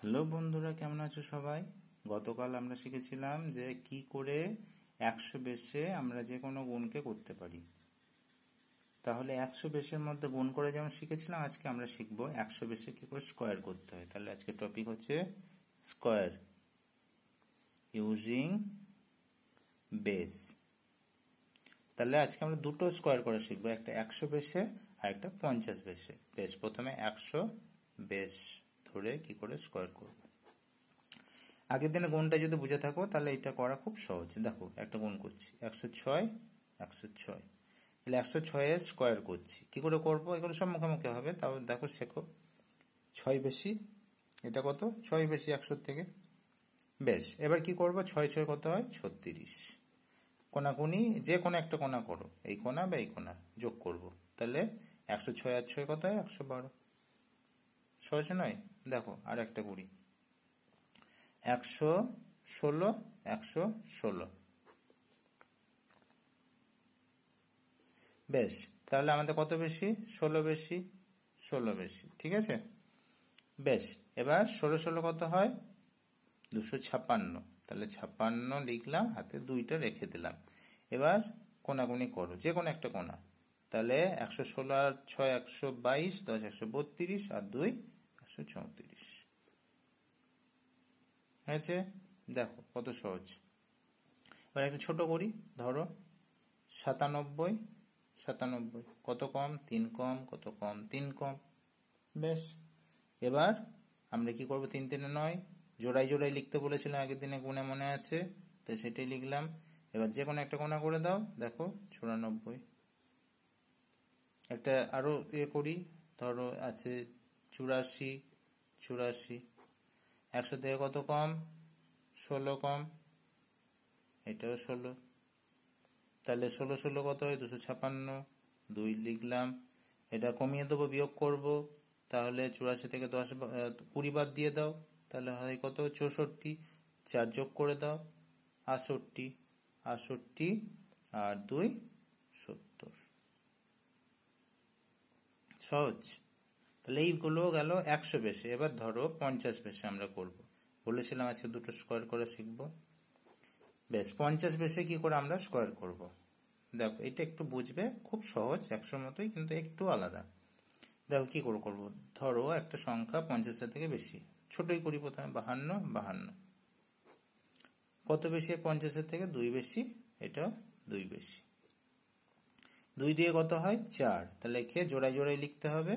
Hello বন্ধুরা, কেমন আছো সবাই? গতকাল আমরা শিখেছিলাম যে কি করে 100 বেসে আমরা যে কোনো গুণকে করতে পারি। তাহলে 100 বেসের মধ্যে গুণ করে যেমন শিখেছিলাম, আজকে আমরা শিখবো 100 বেসে কি করে স্কোয়ার করতে হয়। তাহলে আজকে টপিক হচ্ছে স্কোয়ার ইউজিং বেস। তাহলে আজকে আমরা দুটো স্কোয়ার করে শিখবো, একটা 100 বেসে আর একটা 50 বেসে। বেশ, প্রথমে 100 বেস ধরে কি করে স্কোয়ার করবো। আগের দিনে গুণটা যদি বুঝে থাকো তাহলে এটা করা খুব সহজ। দেখো, একটা গুণ করছি 106 106, তাহলে 106 স্কোয়ার করছি। কি করে করবো? এগুলো সব মুখোমুখি হবে। তাও দেখো, শেখো। 6 বেশি, এটা কত? 6 বেশি 100 থেকে। বেশ, এবার কি করবো? 6 6 কত হয়? 36। কোনাকুনি যে কোনো একটা কোনা করো, এই কোনা বা এই কোনা যোগ করব। তাহলে 106 আর 6 কত হয়? 112। সহজ নয়? দেখো, আর একটা করি 116 116। বেশ, তাহলে আমাদের কত বেশি? 16 বেশি, 16 বেশি। ঠিক আছে। বেশ, এবার 16 16 কত হয়? 256। তাহলে 56 লিখলাম, হাতে 2টা রেখে দিলাম। এবার কোনাকুনি করো, যে কোনো একটা কোনা। তাহলে 116 আর 6 122, 10 132 আর 2 134 হয়েছে। দেখো কত সহজ। এবার একটা ছোট করি, ধরো 97 97। কত কম? 3 কম। কত কম? 3 কম। বেশ, এবার আমরা কি করব? 3 3 9, জোড়াই জোড়াই লিখতে বলেছিলাম আগের দিনে গুণে, মনে আছে তো? সেটাই লিখলাম। এবার যে কোনো একটা কোণা করে দাও। দেখো 94। একটা আরো করি, ধরো আছে 84 84। 100 থেকে কত কম? 16 কম। এটাও 16। তাহলে 16 16 কত হয়? 256। 2 লিখলাম। এটা কমিয়ে দেবো, বিয়োগ করব। তাহলে 84 থেকে 20 বাদ দিয়ে দাও। তাহলে হয় কত? 64। 4 যোগ করে দাও, 68। 68 আর 2 70। সহজ। তাহলে এইগুলো গেল 100 বেসে। এবার ধরো 50 বেসে আমরা করব। বলেছিলাম আজকে দুটো স্কোয়ার করে শিখবো। বেশ, 50 বেসে কি করে আমরা স্কোয়ার করব? দেখো, এটা একটু বুঝবে, খুব সহজ, 100 মতোই, কিন্তু একটু আলাদা। দেখো কি করে করবো। ধরো একটা সংখ্যা 50 থেকে বেশি, ছোটই করি প্রথমে। 52 52। কত বেশি? 50 থেকে 2 বেশি, এটা 2 বেশি। 2 দিয়ে কত হয়? 4। তাহলে একে জোড়ায় জোড়ায় লিখতে হবে,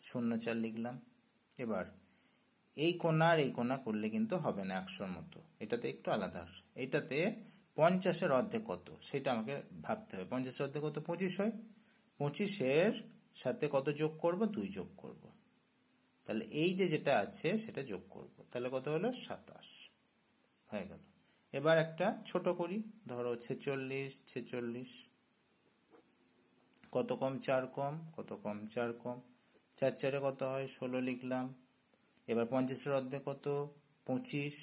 04 লিখলাম। এবার এই কোণা আর এই কোণা করলে কিন্তু হবে না 100 মতো, এটাতে একটু আলাদা। এটাতে 50-এর অর্ধেক কত সেটা আমাকে ভাবতে হবে। 50-এর অর্ধেক কত? 25 হয়। 25-এর সাথে কত যোগ করব? 2 যোগ করব। তাহলে এই যে যেটা আছে সেটা যোগ করব। তাহলে কত হলো? 27 হয়ে গেল। এবার একটা ছোট করি, ধরো 46 46। কত কম? 4 কম। কত কম? 4 কম। 4 4 কত হয়? 16 লিখলাম। এবার 50-এর অর্ধেক কত? 25।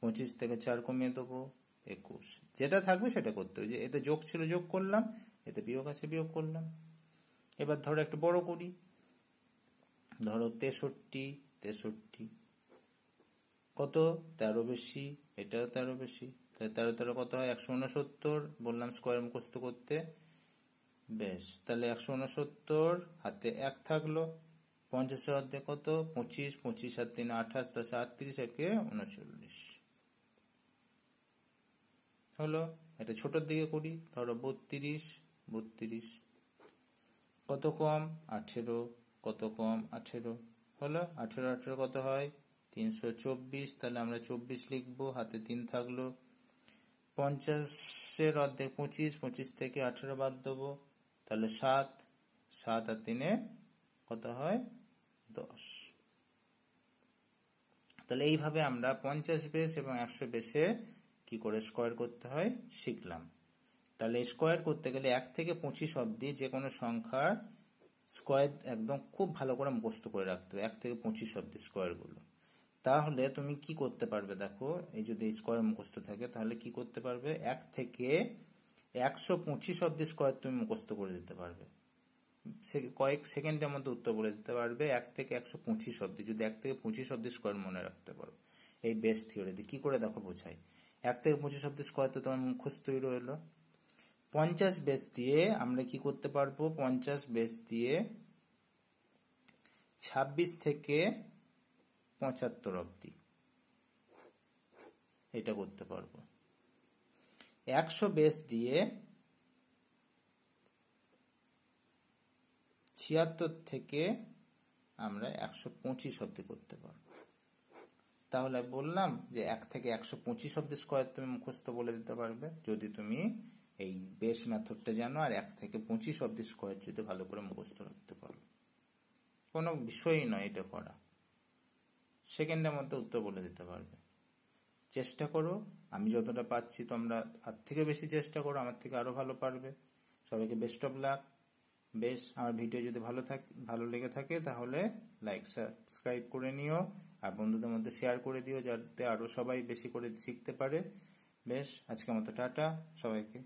25 থেকে 4 কমিয়ে দেবো, 21। যেটা থাকবে সেটা করতে হবে। যে এতে যোগ ছিল যোগ করলাম, এতে বিয়োগ আছে বিয়োগ করলাম। এবার ধরো একটু বড় করি, ধরো 63 63। কত? 13 বেশি, এটাও 13 বেশি। তাহলে 13 13 কত হয়? 169। বললাম স্কোয়ার মুখস্থ করতে। বেশ, তাহলে 169, হাতে 1 থাকলো। 50-এর অর্ধেক কত? 25। 25 আর 3 28, 10 38, একে 39 হলো। এটা ছোটর দিকে করি, ধরো 32 32। কত কম? 18। কত কম? 18 হলো। 18 18 কত হয়? 324। তাহলে আমরা 24 লিখবো, হাতে 3 থাকলো। 50-এর অর্ধেক 25। 25 থেকে 18 বাদ দেবো, তাহলে 7। 7 আর 3 কত হয়? 10। তাহলে এইভাবে আমরা 50 বেস এবং 100 বেসে কি করে স্কোয়ার করতে হয় শিখলাম। তাহলে স্কোয়ার করতে গেলে 1 থেকে 25 অবধি যে কোনো সংখ্যার স্কোয়ার একদম খুব ভালো করে মুখস্থ করে রাখতে হবে, 1 থেকে 25 অবধি স্কোয়ারগুলো। তাহলে তুমি কি করতে পারবে? দেখো, এই যদি স্কোয়ার মুখস্থ থাকে তাহলে কি করতে পারবে? 1 থেকে 125 অবধি স্কোয়ার তুমি মুখস্থ করে দিতে পারবে। কয়েক সেকেন্ডের মধ্যে উত্তর বলে দিতে পারবে 1 থেকে 125 অব্দি। যদি 1 থেকে 25 অব্দি স্কোয়ার মনে রাখতে পারো এই বেস থিওরি কি করে দেখো বোঝাই। 1 থেকে 25 অব্দি স্কোয়ার তো তোমার মুখস্থই রইলো। 50 বেস দিয়ে আমরা কি করতে পারবো, 50 বেস দিয়ে 26 থেকে 75 অব্দি এটা করতে পারবো। 100 বেস দিয়ে 76 থেকে আমরা 125 অব্দি করতে পারবো। তাহলে বললাম যে 1 থেকে 125 অব্দি স্কোয়ার তুমি মুখস্থ বলে দিতে পারবে যদি তুমি এই বেস মেথডটা জানো, আর 1 থেকে 25 অব্দি স্কোয়ার যদি ভালো করে মুখস্থ রাখতে পারো। কোনো বিষয়ই নয় এটা করা, সেকেন্ডের মধ্যে উত্তর বলে দিতে পারবে। চেষ্টা করো, আমি যতটা পাচ্ছি তোমরা আর থেকে বেশি চেষ্টা করো, আমার থেকে আরো ভালো পারবে। সবাইকে বেস্ট অফ লাক। বেশ, আমার ভিডিও যদি ভালো লেগে থাকে তাহলে লাইক সাবস্ক্রাইব করে নিও, আর বন্ধুদের মধ্যে শেয়ার করে দিও যাতে আরো সবাই বেশি করে শিখতে পারে। বেশ, আজকের মতো টাটা সবাইকে।